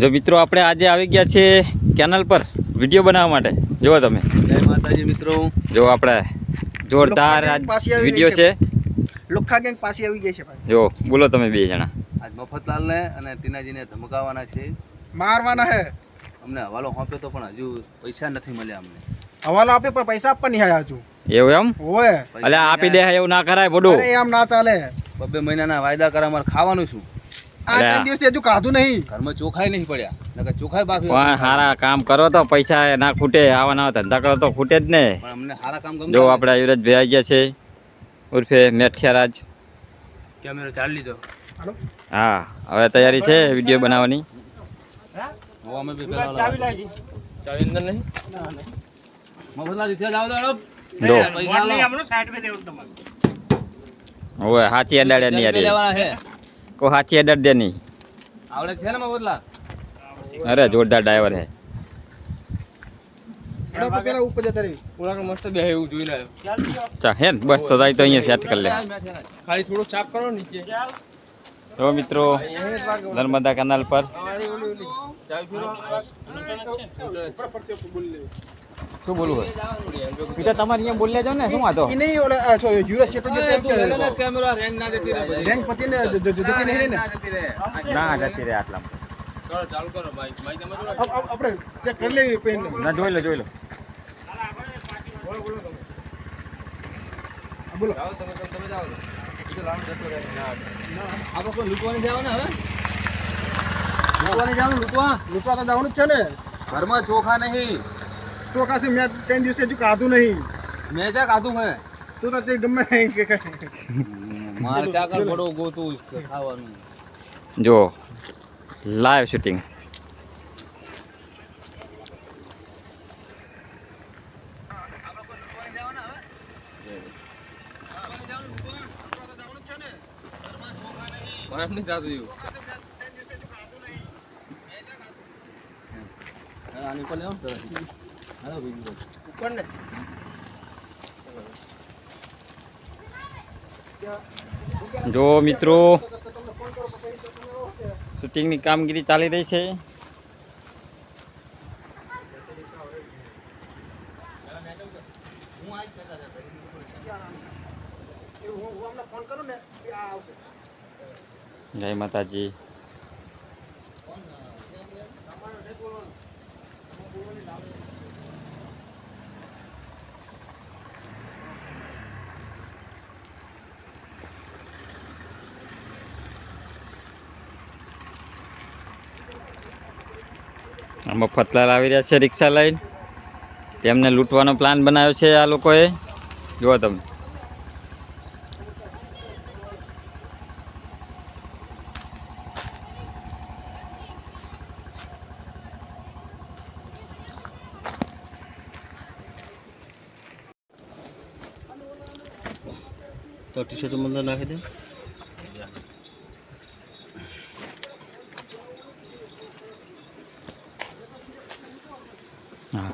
જો મિત્રો આપણે આજે આવી ગયા છે ચેનલ પર વિડિયો બનાવવા માટે। જો તમે જય માતાજી મિત્રો। જો આપણે જોરદાર આજ વિડિયો છે। લુખા ગેંગ પાછી આવી ગઈ છે ભાઈ। જો બોલો તમે બે જણા। આજ મફતલાલ ને અને ટીનાજીને ધમકાવવાના છે, મારવાના હે। અમને હવાલો સોંપ્યો તો પણ હજુ પૈસા નથી મળ્યા અમને। હવાલો આપે પણ પૈસા આપવા નહીં આવ્યા હજુ। એવું એમ? ઓય અલે આપી દે એવું ના કરાય બોડું। અરે એમ ના ચાલે। 2 મહિનાના વાયદા કરા, મારે ખાવાનું શું? આ 3 દિવસથી હજુ ખાધું નહીં। ઘરમાં ચોખાઈ નહીં પડ્યા, નકર ચોખાઈ બાફી પણ સારા કામ કરો તો પૈસા ના ખૂટે, આવા નવા ધંધા કરો તો ખૂટે જ ને। પણ અમને સારા કામ ગમતા। જો આપણે યુવરાજભાઈ આવી ગયા છે ઉર્ફે મેઠિયારાજ। કેમેરો ચાલી લીધો। હાલો હા, હવે તૈયારી છે વિડિયો બનાવવાની। હો અમે બી પેલા ચાવી લાગી, ચાવી અંદર નહીં મફતલાલ ઇથે જાવ દો। જો પૈસા લો, हमने साइड में देव तमाम ઓય હાચી અડાડે નહીં યાર, લેવાના છે। કો હાચી અડાડ દે નહીં। આવડે છે ને મફતલાલ? અરે જોરદાર ડ્રાઈવર है। એડા પેલા ઉપર જતા રહી। પુરાનો મસ્ત બે એવું જોઈને આવ્યો। ચા હે ને બસ તો જાય તો અહીંયા સેટ કરી લે। ખાલી થોડું સાફ કરો નીચે। જો મિત્રો નર્મદા કેનાલ પર ચાવી ફેરો। શું બોલવું હોય પીટા તમારે અહીંયા બોલ લેજો ને। શું વાતો ઈ નહીં ઓલે આ છો યુરા શેટો જે તેમ કે કેમેરો રેન્જ ના દેતી રહે, રેન્ક પતિને જતી નહીં ને। ના જતી રે આટલામાં। કરો ચાલુ કરો ભાઈ, ભાઈ તમે જોડે આપણે ચેક કરી લેવી પેન। ના જોઈ લો જોઈ લો। બોલો જાઓ તમે જાઓ તો લામ જતો રહે ના આપણે કોઈ લૂંટવાની જાવ ને હવે લૂંટવાની જાવ લૂંટવા લૂંટવા તો જવાનું જ છે ને। ઘરમાં ચોખા નહીં। ચોખાસી મેં 3 દિવસથી હજુ ખાધું નહીં। મેં જા કાધું હે તું તો તે ગમે નહીં કે મારે ચા કર બડો ગોતું ખાવાનું। જો લાઈવ શૂટિંગ। એમ નહીં થતું એવું। આની પર લેવો હાલો બીજું ઉપર ને જો મિત્રો શૂટિંગની કામગીરી ચાલી રહી છે। હું અમને ફોન કરું ને આ આવશે। જય માતાજી। મફતલાલ આવી રહ્યા છે રિક્ષા લઈને। તેમને લૂંટવાનો પ્લાન બનાવ્યો છે આ લોકોએ। જુઓ તમે તો ટી શર્ટ અંદર નાખી દે। હા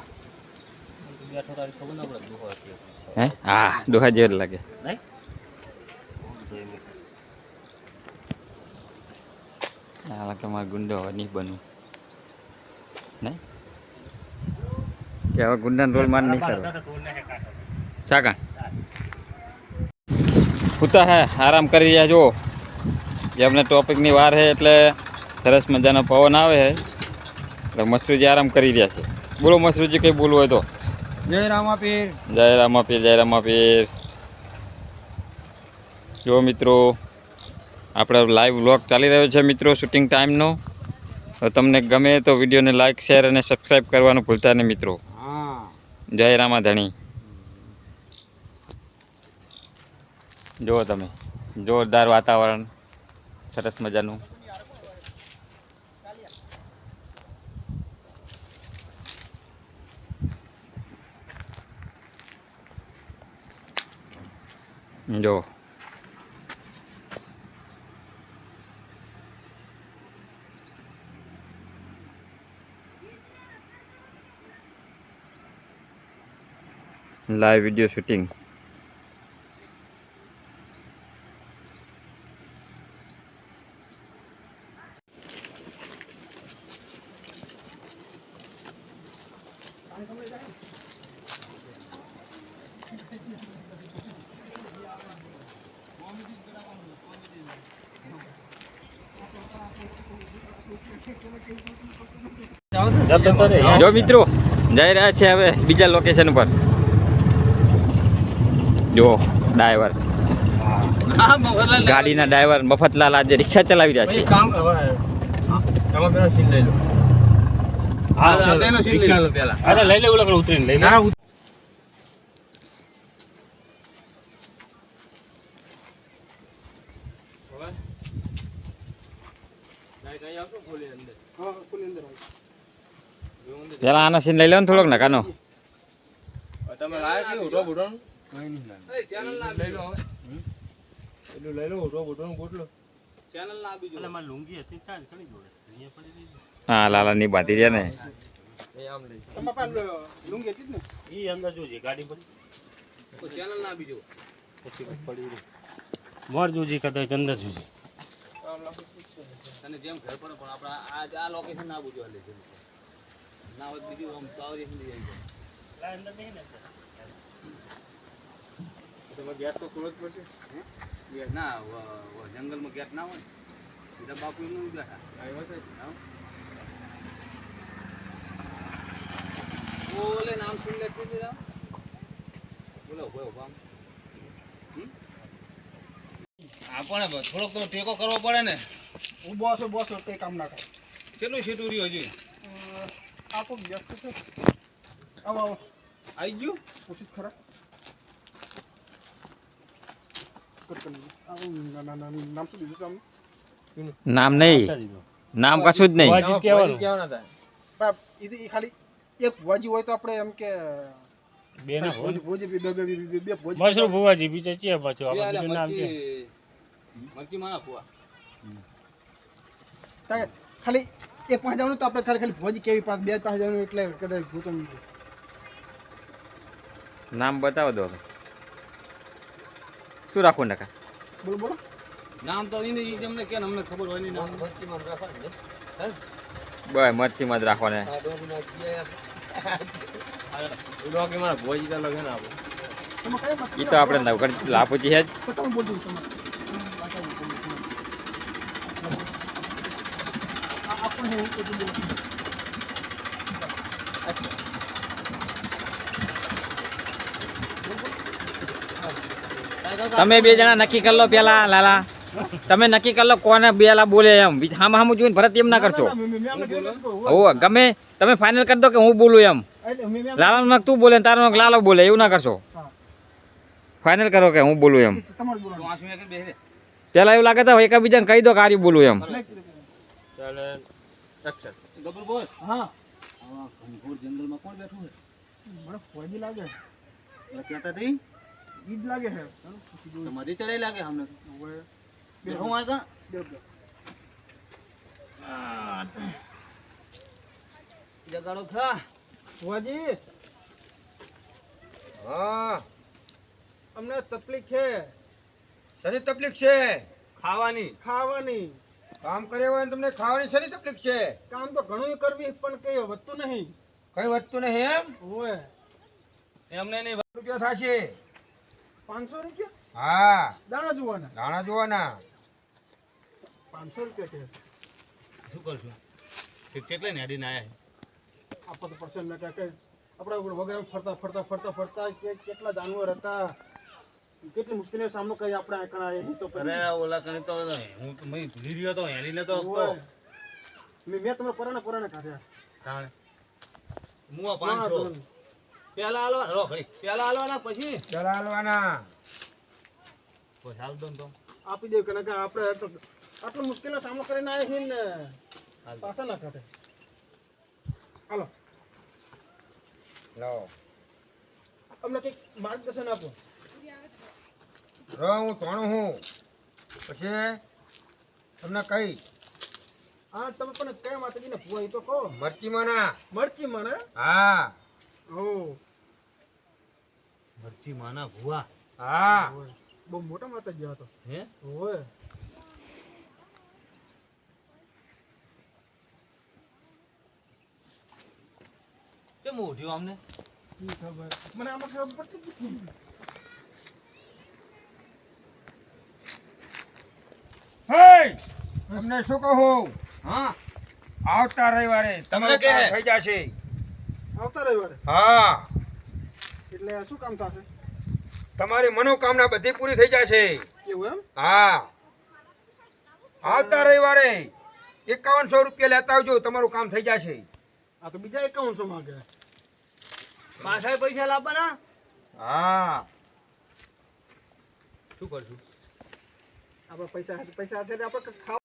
હે હા દોહા જેવું લાગે। હાલ કે મારા ગુંડો નહીં બનવું નહીં કે હવે ગુંડાનો રોલ માન નહીં કરો। શાકા પૂતા હે આરામ કરી રહ્યા। જો જેમને ટોપિકની વાર છે એટલે સરસ મજાનો પવન આવે છે એટલે મસરૂજી આરામ કરી રહ્યા છે। બોલો મસરૂજી કંઈ બોલવું હોય તો। જય રામાપીર। જય રામાપીર જય રામાપીર। જો મિત્રો આપણે લાઈવ વ્લોગ ચાલી રહ્યો છે મિત્રો શૂટિંગ ટાઈમનો। તો તમને ગમે તો વિડીયોને લાઇક શેર અને સબસ્ક્રાઈબ કરવાનું ભૂલતા નહીં મિત્રો। હા જય રામા ધણી। જુઓ તમે જોરદાર વાતાવરણ સરસ મજાનું। જો લાઈવ વિડિયો શૂટિંગ। જો મિત્રો જઈ રહ્યા છે હવે બીજા લોકેશન પર. જો ડ્રાઈવર, ગાડીના ડ્રાઈવર મફતલાલ આજે રિક્ષા ચલાવી રહ્યા છે. લઈ લે ઓલા ઉતરીને લઈ લે. હા ફૂલ અંદર આવે. પેલા આનો સીન લઈ લો ને થોડોક નકાનો. તમે લાયા કે ઉઠો બુઢો એ ચેનલ ના લઈ લો હવે. એટલું લઈ લો ઉઠો બુઢો ગોટલો ચેનલ ના આપી જો. એટલે મારી લુંગી હતી ચાલ કણી જોડે અહીંયા પડી રહી. હા લાલા ની બાતી રહ્યા ને. એ આમ લઈ તમારા પાસે લુંગી હતી જ ને? ઈ અંદર જોજે ગાડી પર તો ચેનલ ના આપી જો. પછી પડી રહી મોર જોજી કદાચ અંદર જોજી. અને જેમ ઘર પડે પણ આપણા આ લોકેશન ના બુજો લે છે ના હોય બીજું આમ સાવરી લઈ જાય લા અંદર નહીં ને તો ગેટ તો ખોલો જ પડશે ગેટ ના જંગલમાં ગેટ ના હોય બીજા બાપુ નું બેઠા આવ્યો છે બોલે નામ સુન લેતી દીધા બોલો બોલો કામ આપણે થોડોક તો ટેકો કરવો પડે ને. હું બોસ કઈ કામ ના કરે. કેટલું સીટું રહ્યું હજી આપો વ્યસ્ત છે. આવો આવો આવી ગયું પૂછી ખરા. નામ શું દીધું તમે? નામ નહીં, નામ કશું જ નહીં. એ ખાલી એક ભુવાજી હોય તો આપણે એમ કે બે ના ભુવાજી બે ભુવાજી. મશરૂ ભુવાજી બીજા ચિયા પાછો આપણે બીજું નામ કે મરચી માના ફુવા. ખાલી એક પાસે જવાનું તો આપણે ખાલી ભુવાજી કેવી પાસે બે પાસે જવાનું એટલે કદાચ ભૂતો નામ બતાવો દો. શું રાખવું નકા? બોલો બોલો. નામ તો એને ઈ તમને કે અમને ખબર હોય નહીં નામ મરચી માં રાખવાનું ને બસ મરચીમાં જ રાખો ને. ડોકી મારા ભુવાજી તો લગે ના આપો તમે કઈ મસ્ત એ તો આપણે નવગઢ લાપુજી છે જ. તો તમે બોલજો તમે. આપણે એવું કીધું બોલો. તમે બે જણા નક્કી કરી લો પેલા લાલા. તમે નક્કી કરી લો કોને બેલા બોલે એમ. હામ હામું જોઈને ભરત એમ ના કરશો. હો ગમે તમે ફાઇનલ કરી દો કે હું બોલું એમ. લાલા નું તું બોલે ને તારું નાક લાલો બોલે એવું ના કરશો. ફાઇનલ કરો કે હું બોલું એમ. તમારે બોલો. પાંચ મિનિટ બેહે પેલા એવું લાગે તો એકબીજાને કહી દો કે આરી બોલું એમ. ચાલે એક્શન ગબર બોસ. હા આ ઘનઘોર જંગલમાં કોણ બેઠું છે? મને ફોજી લાગે. એટલે કહેતા થઈ ઈદ લાગે છે. સમાધિ ચડાઈ લાગે અમને ઓય બે હું આ દેવ દેવ. જગાડો થા ફોજી હા અમને તકલીફ છે. શની તકલીફ છે? ખાવાની. ખાવાની. કામ કરે હોય ને તમને ખાવાની શની તકલીફ છે? કામ તો ઘણું કરવી પણ કઈ વધતું નહીં. કઈ વધતું નહીં એમ? ઓય એમને નહીં રૂપિયા થશે. 500 રૂપિયા હા દાણા જોવાના. દાણા જોવાના. 500 રૂપિયા છે. શું કરશું? કેટલે ને અડીને આયા આપા તો પરસન ના કે આપણે વગર ફરતા કેટલા જાનવર હતા. કેટલી મુશ્કેલીનો સામનો કરી આપણે આકણા એ તો અરે ઓલા કણી તો હું તો મેં ભૂલી રહ્યો તો હેલી લેતો હતો. મેં તમને પરાણે કાઢ્યા. તાણે મુવા 500 પેલા આલવા રો ઘડી પેલા આલવાના પછી પેલા આલવાના પછી હાલ દો તો આપી દે કે આપણે આટલો મુશ્કેલીનો સામનો કરીને આવ્યા છીએ ને પાછા ના કાઢે. હાલો લાવો અમને કંઈક માર્ગદર્શન આપો. રો હું તોણું હું પછી તમને કઈ હા તમે પણ કયા માતાજીને ભૂવા એ તો કહો. મરચી માના. મરચી મને. હા ઓ મરચી માના ભુવા. હા બહુ મોટા માતાજી હતો. હે ઓય કેમ ઉઠ્યું અમને શી ખબર મને આમાં ખબર પડતી જ નથી. તમને શું કહું હા આવતા રવિવારે તમારું કે? કામ થઈ જશે આવતા રવિવારે હા એટલે આ શું કામ થશે તમારી મનોકામના બધી પૂરી થઈ જશે એવું એમ હા આવતા રવિવારે 5100 રૂપિયા લેતા આવજો તમારું કામ થઈ જશે આ તો બીજા 5100 માંગે પાછા પૈસા લાવવાના હા શું કરશું આપણે પૈસા પૈસા હાથે આપણે ખાવા